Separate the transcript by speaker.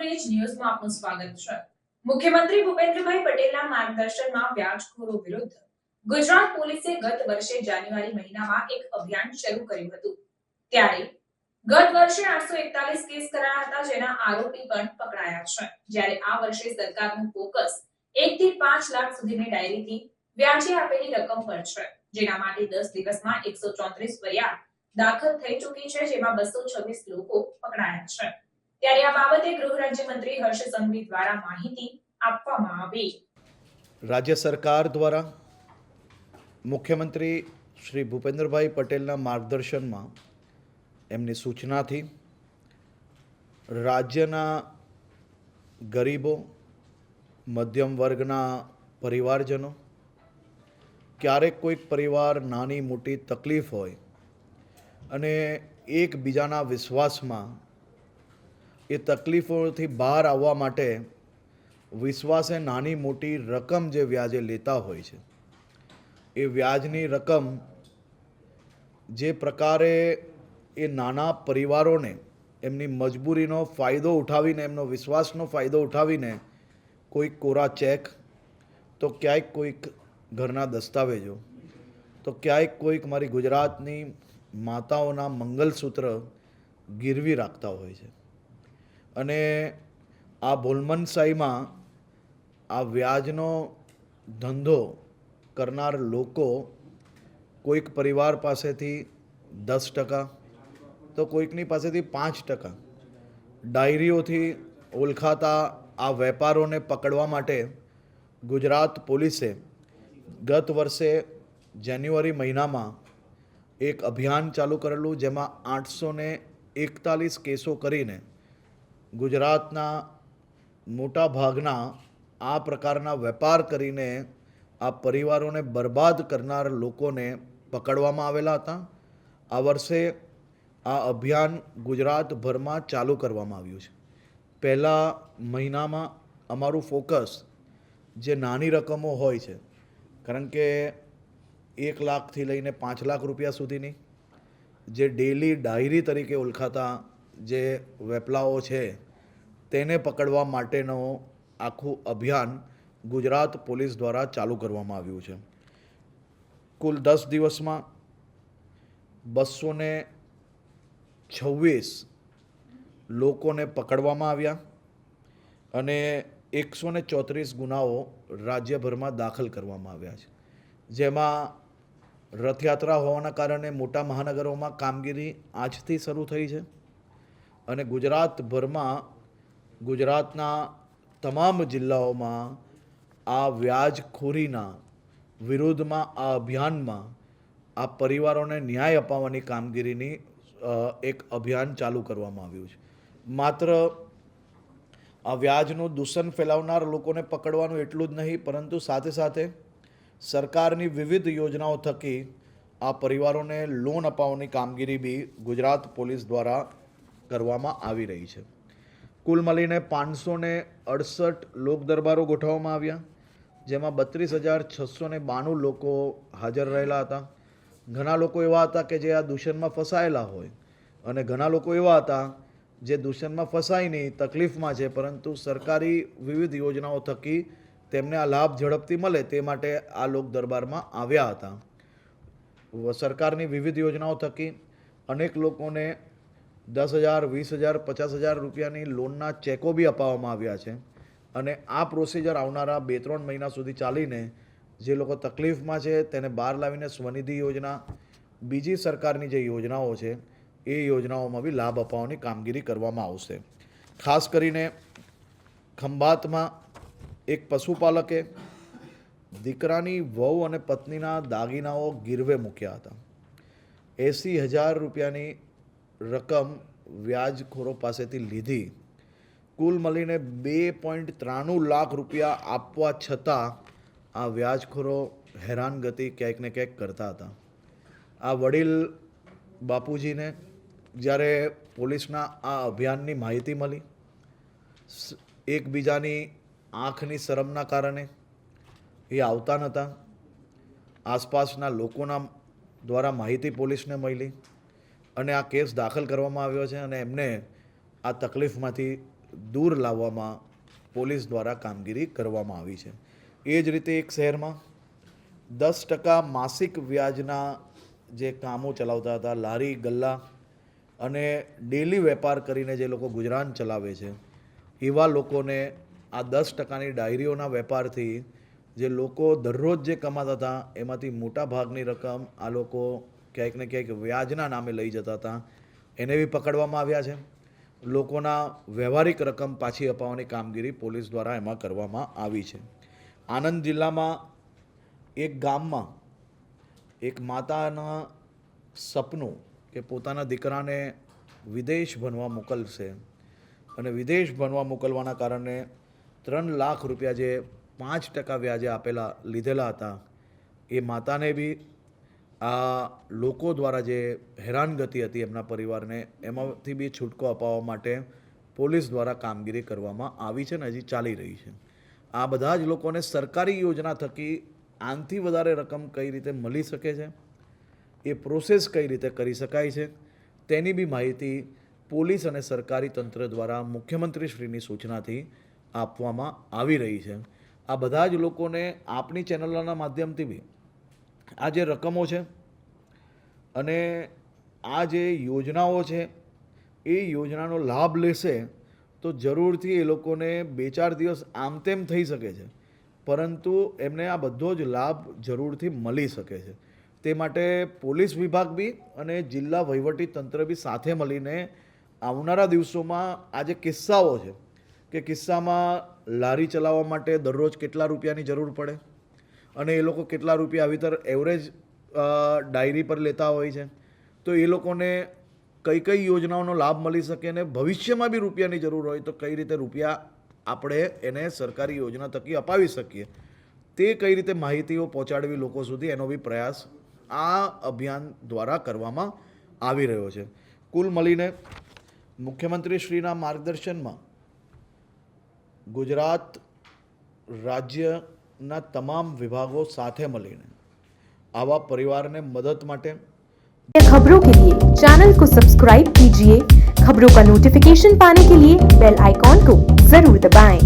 Speaker 1: Coverage ન્યૂઝમાં આપનું સ્વાગત છે। મુખ્યમંત્રી ભૂપેન્દ્રભાઈ પટેલના માર્ગદર્શનમાં વ્યાજખોરો વિરુદ્ધ ગુજરાત પોલીસે ગત વર્ષે જાન્યુઆરી મહિનામાં એક અભિયાન શરૂ કર્યું હતું। ત્યારે ગત વર્ષે 841 કેસ કરાયા હતા, જેના આરોપી પણ પકડાયા છે। જ્યારે આ વર્ષે સરકારનું ફોકસ 1 થી 5 લાખ સુધીની ડાયરીથી વ્યાજે આપેલી રકમ પર છે, જેના માટે 10 દિવસમાં 134 ફરિયાદ દાખલ થઈ ચૂકી છે, જેમાં 226 લોકો પકડાયા છે। ત્યારે આ બાબતે ગૃહ રાજ્યમંત્રી હર્ષ સંઘવી દ્વારા માહિતી આપવામાં આવી।
Speaker 2: રાજ્ય સરકાર દ્વારા મુખ્યમંત્રી શ્રી ભૂપેન્દ્રભાઈ પટેલના માર્ગદર્શનમાં એમની સૂચનાથી રાજ્યના ગરીબો, મધ્યમ વર્ગના પરિવારજનો, ક્યારેક કોઈક પરિવાર નાની મોટી તકલીફ હોય અને એકબીજાના વિશ્વાસમાં એ તકલીફોથી બહાર આવવા માટે વિશ્વાસે નાની મોટી રકમ જે વ્યાજે લેતા હોય છે, એ વ્યાજની રકમ જે પ્રકારે એ નાના પરિવારોને એમની મજબૂરીનો ફાયદો ઉઠાવીને, એમનો વિશ્વાસનો ફાયદો ઉઠાવીને કોઈક કોરા ચેક, તો ક્યાંક કોઈક ઘરના દસ્તાવેજો, તો ક્યાંક કોઈક મારી ગુજરાતની માતાઓના મંગલસૂત્ર ગીરવી રાખતા હોય છે। અને આ ભોલમનશાહીમાં આ વ્યાજનો ધંધો કરનાર લોકો કોઈક પરિવાર પાસેથી 10%, તો કોઈકની પાસેથી 5% ડાયરીઓથી ઓળખાતા આ વેપારોને પકડવા માટે ગુજરાત પોલીસે ગત વર્ષે જાન્યુઆરી મહિનામાં એક અભિયાન ચાલુ કરેલું, જેમાં 841 કેસો કરીને ગુજરાતના મોટા ભાગના આ પ્રકારના વેપાર કરીને આ પરિવારોને બરબાદ કરનાર લોકોને પકડવામાં આવેલા હતા। આ વર્ષે આ અભિયાન ગુજરાતભરમાં ચાલુ કરવામાં આવ્યું છે। પહેલા મહિનામાં અમારું ફોકસ જે નાની રકમો હોય છે, કારણ કે 1 લાખથી લઈને 5 લાખ રૂપિયા સુધીની જે ડેલી ડાયરી તરીકે ઓળખાતા જે વેપલાઓ છે, તેને પકડવા માટેનો આખું અભિયાન ગુજરાત પોલીસ દ્વારા ચાલુ કરવામાં આવ્યું છે। કુલ 10 દિવસમાં 226 લોકોને પકડવામાં આવ્યા અને 134 ગુનાઓ રાજ્યભરમાં દાખલ કરવામાં આવ્યા છે, જેમાં રથયાત્રા હોવાના કારણે મોટા મહાનગરોમાં કામગીરી આજથી શરૂ થઈ છે અને ગુજરાતભરમાં ગુજરાતના તમામ જિલ્લાઓમાં આ વ્યાજખોરીના વિરુદ્ધમાં આ અભિયાનમાં આ પરિવારોને ન્યાય અપાવવાની કામગીરીની એક અભિયાન ચાલુ કરવામાં આવ્યું છે। માત્ર આ વ્યાજનું દૂષણ ફેલાવનાર લોકોને પકડવાનું એટલું જ નહીં, પરંતુ સાથે સાથે સરકારની વિવિધ યોજનાઓ થકી આ પરિવારોને લોન અપાવવાની કામગીરી બી ગુજરાત પોલીસ દ્વારા કરવામાં આવી રહી છે। કુલ મળીને 568 લોક દરબારો ગોઠવવામાં આવ્યા, જેમાં 32,692 લોકો હાજર રહેલા હતા। ઘણા લોકો એવા હતા કે જે આ દૂષણમાં ફસાયેલા હોય અને ઘણા લોકો એવા હતા જે દૂષણમાં ફસાય નહીં, તકલીફમાં છે, પરંતુ સરકારી વિવિધ યોજનાઓ થકી તેમને આ લાભ ઝડપથી મળે તે માટે આ લોક દરબારમાં આવ્યા હતા। સરકારની વિવિધ યોજનાઓ થકી અનેક લોકોને 10,000, 20,000, 50,000 રૂપિયાની લોનના ચેકો બી અપાવવામાં આવ્યા છે અને આ પ્રોસિજર આવનારા 2-3 મહિના સુધી ચાલીને જે લોકો તકલીફમાં છે તેને બહાર લાવીને સ્વનિધિ યોજના, બીજી સરકારની જે યોજનાઓ છે એ યોજનાઓમાં બી લાભ અપાવવાની કામગીરી કરવામાં આવશે। ખાસ કરીને ખંભાતમાં એક પશુપાલકે દીકરાની વહુ અને પત્નીના દાગીનાઓ ગીરવે મૂક્યા હતા। 80,000 રૂપિયાની રકમ વ્યાજખોરો પાસેથી લીધી। કુલ મળીને 2.93 લાખ રૂપિયા આપવા છતાં આ વ્યાજખોરો હેરાનગતિ ક્યાંક ને ક્યાંક કરતા હતા। આ વડીલ બાપુજીને જ્યારે પોલીસના આ અભિયાનની માહિતી મળી, એકબીજાની આંખની શરમના કારણે એ આવતા નહોતા, આસપાસના લોકોના દ્વારા માહિતી પોલીસને મળી અને આ કેસ દાખલ કરવામાં આવ્યો છે અને એમને આ તકલીફમાંથી દૂર લાવવામાં પોલીસ દ્વારા કામગીરી કરવામાં આવી છે. એ જ રીતે એક શહેરમાં 10% માસિક વ્યાજના જે કામો ચલાવતા હતા, લારી ગલ્લા અને ડેલી વેપાર કરીને જે લોકો ગુજરાન ચલાવે છે, એવા લોકોને આ 10%ની ડાયરીઓના વેપારથી જે લોકો દરરોજ જે કમાતા હતા એમાંથી મોટા ભાગની રકમ આ લોકો ક્યાંક ને ક્યાંક વ્યાજના નામે લઈ જતા હતા, એને બી પકડવામાં આવ્યા છે. લોકોના વ્યવહારિક રકમ પાછી અપાવવાની કામગીરી પોલીસ દ્વારા એમાં કરવામાં આવી છે. આણંદ જિલ્લામાં એક ગામમાં એક માતાના સપનું કે પોતાના દીકરાને વિદેશ ભણવા મોકલશે અને વિદેશ ભણવા મોકલવાના કારણે 3 લાખ રૂપિયા જે 5% વ્યાજે આપેલા લીધેલા હતા, એ માતાને બી આ લોકો દ્વારા જે હેરાનગતિ હતી એમના પરિવારને, એમાંથી બી છૂટકો અપાવવા માટે પોલીસ દ્વારા કામગીરી કરવામાં આવી છે ને હજી ચાલી રહી છે. આ બધા જ લોકોને સરકારી યોજના થકી આનાથી વધારે રકમ કઈ રીતે મળી શકે છે, એ પ્રોસેસ કઈ રીતે કરી શકાય છે, તેની બી માહિતી પોલીસ અને સરકારી તંત્ર દ્વારા મુખ્યમંત્રીશ્રીની સૂચનાથી આપવામાં આવી રહી છે. આ બધા જ લોકોને આપની ચેનલોના માધ્યમથી બી આ જે રકમો છે અને આ જે યોજનાઓ છે એ યોજનાનો લાભ લેશે તો જરૂરથી એ લોકોને 2-4 દિવસ આમ તેમ થઈ શકે છે, પરંતુ એમને આ બધો જ લાભ જરૂરથી મળી શકે છે. તે માટે પોલીસ વિભાગ બી અને જિલ્લા વહીવટી તંત્ર બી સાથે મળીને આવનારા દિવસોમાં આ જે કિસ્સાઓ છે કે કિસ્સામાં લારી ચલાવવા માટે દરરોજ કેટલા રૂપિયાની જરૂર પડે અને એ લોકો કેટલા રૂપિયા આવી તર એવરેજ ડાયરી પર લેતા હોય છે, તો એ લોકોને કઈ કઈ યોજનાઓનો લાભ મળી શકે અને ભવિષ્યમાં બી રૂપિયાની જરૂર હોય તો કઈ રીતે રૂપિયા આપણે એને સરકારી યોજના થકી અપાવી શકીએ, તે કઈ રીતે માહિતીઓ પહોંચાડવી લોકો સુધી, એનો બી પ્રયાસ આ અભિયાન દ્વારા કરવામાં આવી રહ્યો છે. કુલ મળીને મુખ્યમંત્રીશ્રીના માર્ગદર્શનમાં ગુજરાત રાજ્યના તમામ વિભાગો સાથે મળીને आवा परिवार ने मदद माटे
Speaker 3: खबरों के लिए चैनल को सब्सक्राइब कीजिए। खबरों का नोटिफिकेशन पाने के लिए बेल आइकॉन को जरूर दबाएं।